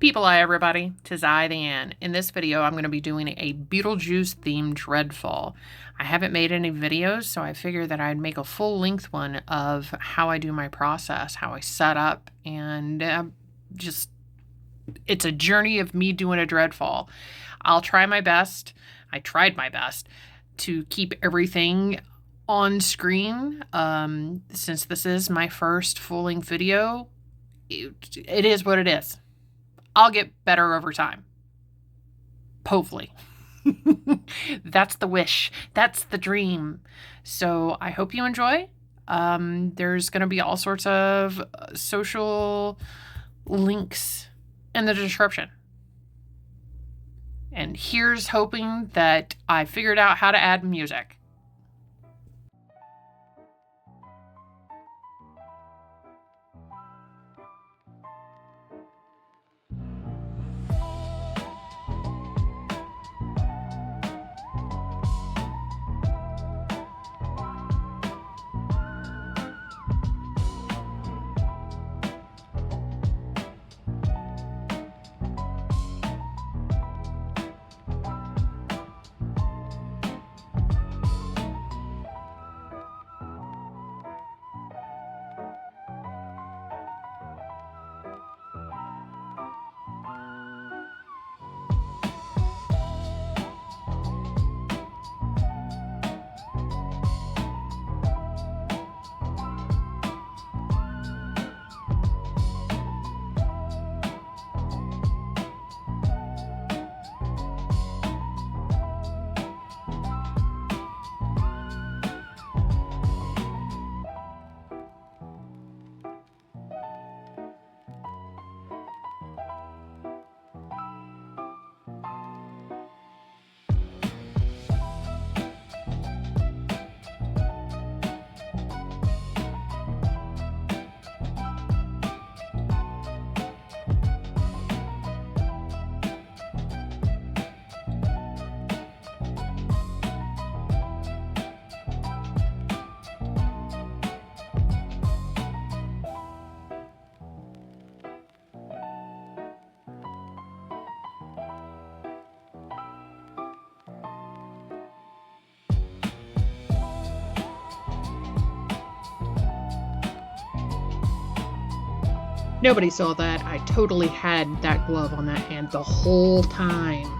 People, hi everybody, 'tis I, the Ann. In this video, I'm going to be doing a Beetlejuice-themed Dreadfall. I haven't made any videos, so I figured that I'd make a full-length one of how I do my process, how I set up, and it's a journey of me doing a Dreadfall. I'll try my best. I tried my best to keep everything on screen. Since this is my first full-length video, it is what it is. I'll get better over time. Hopefully. That's the wish. That's the dream. So I hope you enjoy. There's going to be all sorts of social links in the description. And here's hoping that I figured out how to add music. Nobody saw that. I totally had that glove on that hand the whole time.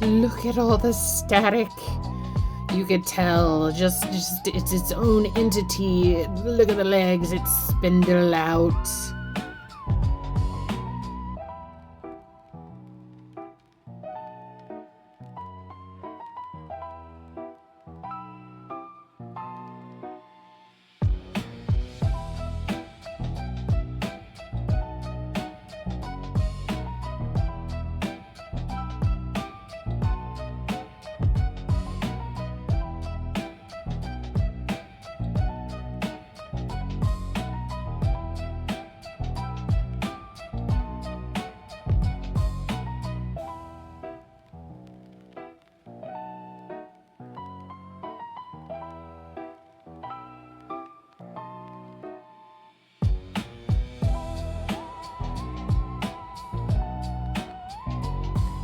Look at all the static. You could tell, just it's its own entity. Look at the legs, it's spindle out.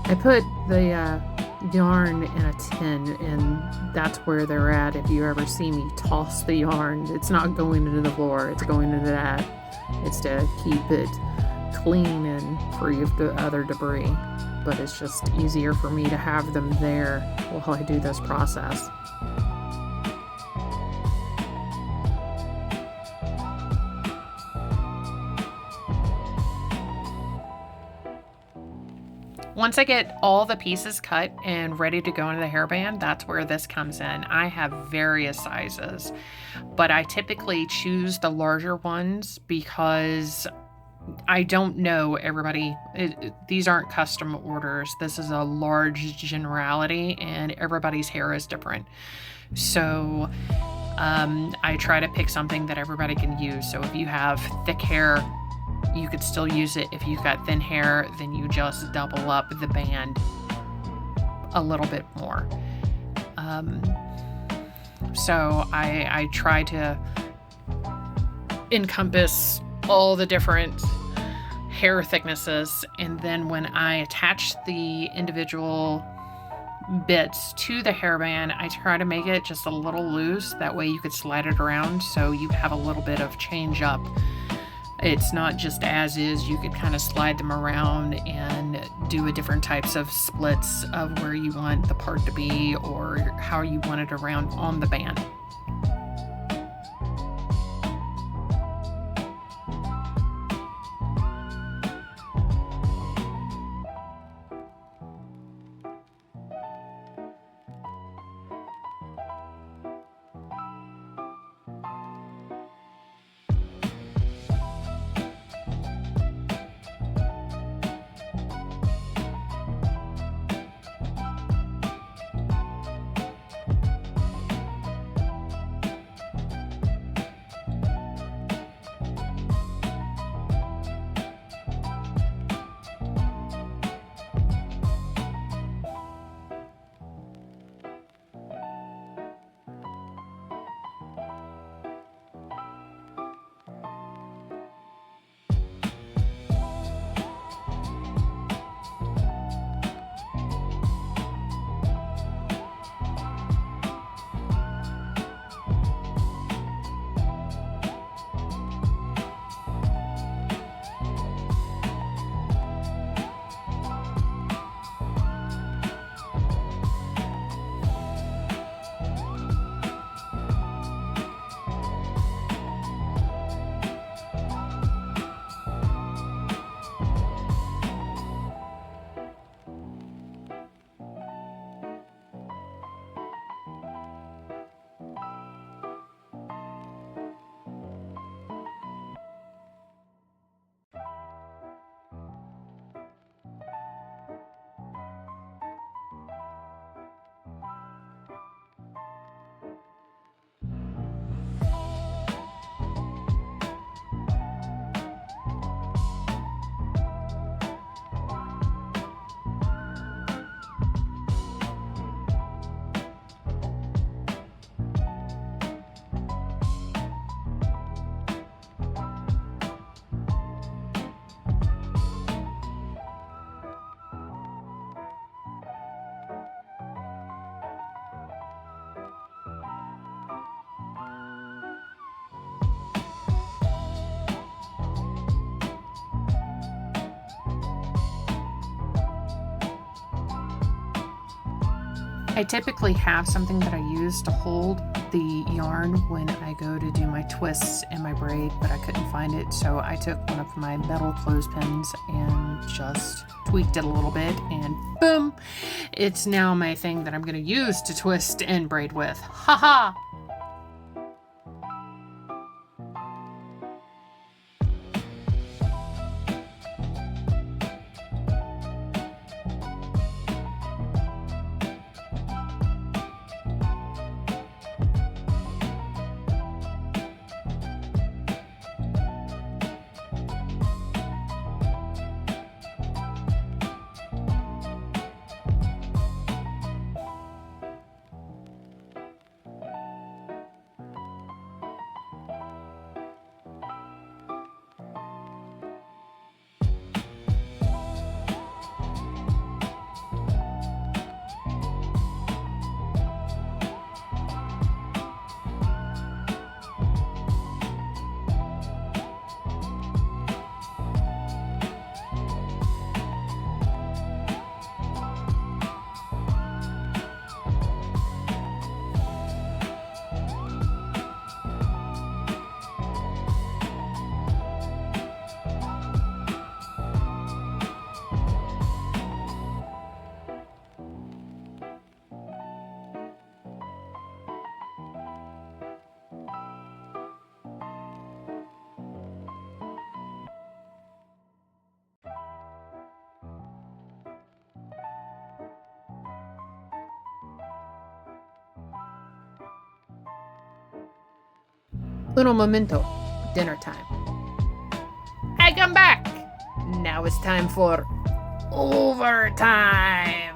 I put the yarn in a tin, and that's where they're at. If you ever see me toss the yarn, it's not going into the floor, it's going into that. It's to keep it clean and free of the other debris, but it's just easier for me to have them there while I do this process. Once I get all the pieces cut and ready to go into the hairband, that's where this comes in. I have various sizes, but I typically choose the larger ones because I don't know everybody. These aren't custom orders. This is a large generality, and everybody's hair is different. So I try to pick something that everybody can use. So if you have thick hair, you could still use it. If you've got thin hair, then you just double up the band a little bit more. So I try to encompass all the different hair thicknesses, and then when I attach the individual bits to the hairband, I try to make it just a little loose. That way you could slide it around so you have a little bit of change up. It's not just as is. You could kind of slide them around and do a different types of splits of where you want the part to be or how you want it around on the band. I typically have something that I use to hold the yarn when I go to do my twists and my braid, but I couldn't find it, so I took one of my metal clothespins and just tweaked it a little bit, and boom! It's now my thing that I'm going to use to twist and braid with. Haha! Uno momento. Dinner time. I come back. Now it's time for overtime.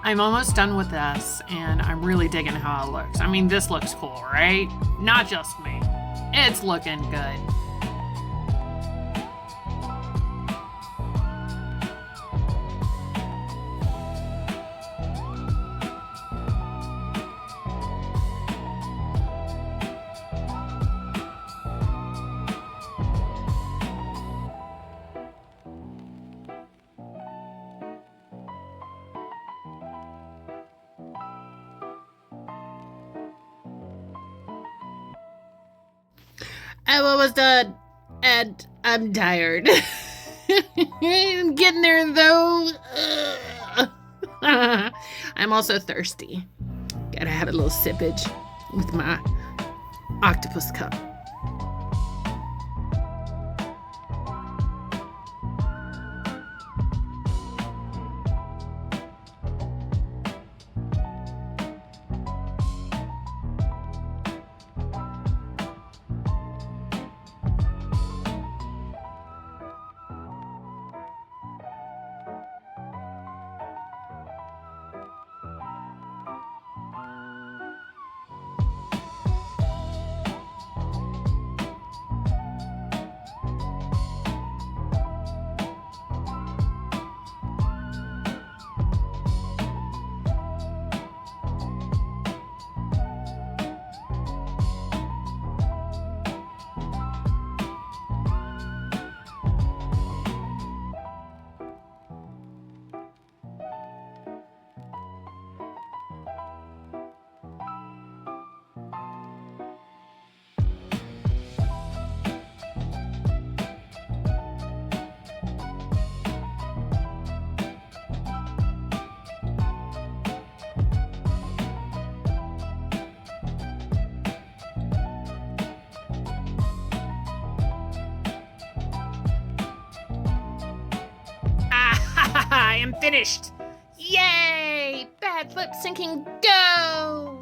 I'm almost done with this, and I'm really digging how it looks. I mean, this looks cool, right? Not just me. It's looking good. I'm almost done, and I'm tired. I'm getting there, though. I'm also thirsty. Gotta have a little sippage with my octopus cup. I am finished. Yay! Bad lip syncing, go!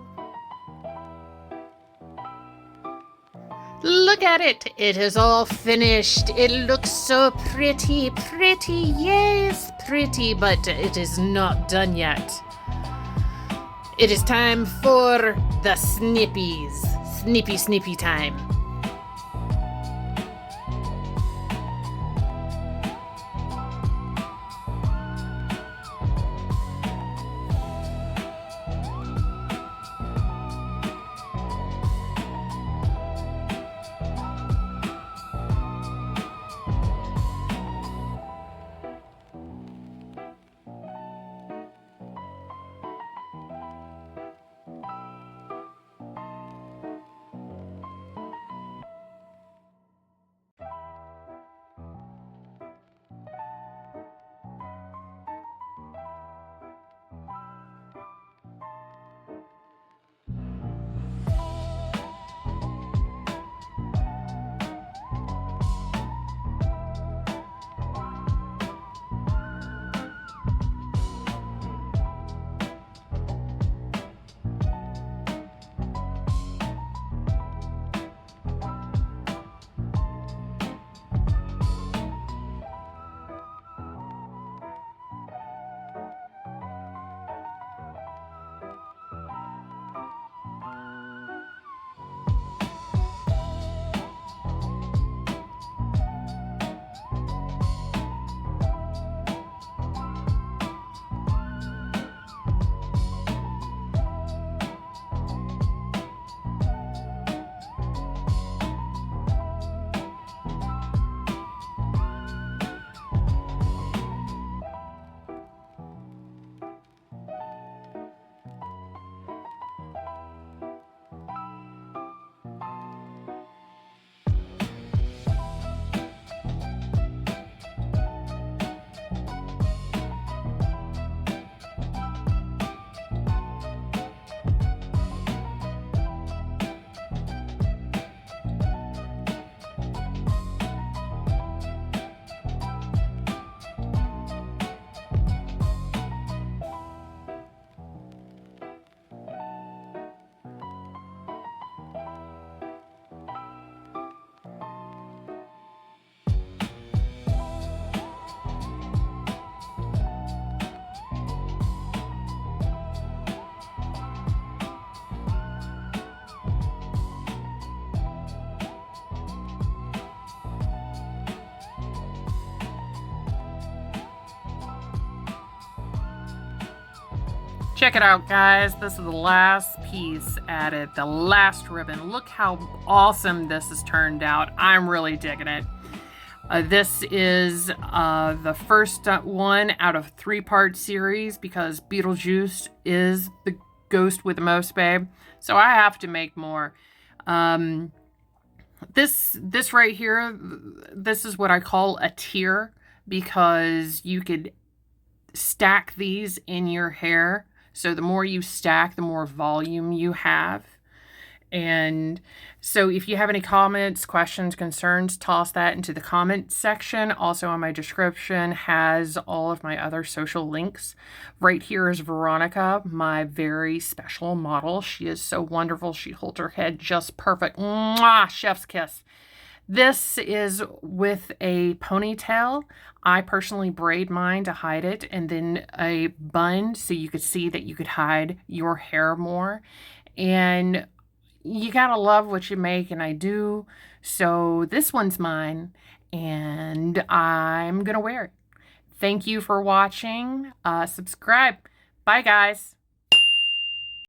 Look at it. It is all finished. It looks so pretty. Pretty, yes, pretty, but it is not done yet. It is time for the snippies. Snippy time. Check it out, guys. This is the last piece added, the last ribbon. Look how awesome this has turned out. I'm really digging it. This is the first one out of 3-part series because Beetlejuice is the ghost with the most, babe. So I have to make more. This right here, this is what I call a tier because you could stack these in your hair. So the more you stack, the more volume you have. And so if you have any comments, questions, concerns, toss that into the comment section. Also on my description has all of my other social links. Right here is Veronica, my very special model. She is so wonderful. She holds her head just perfect. Mwah! Chef's kiss. This is with a ponytail. I personally braid mine to hide it, and then a bun so you could see that you could hide your hair more. And you gotta love what you make, and I do. So this one's mine, and I'm gonna wear it. Thank you for watching. Subscribe. Bye, guys.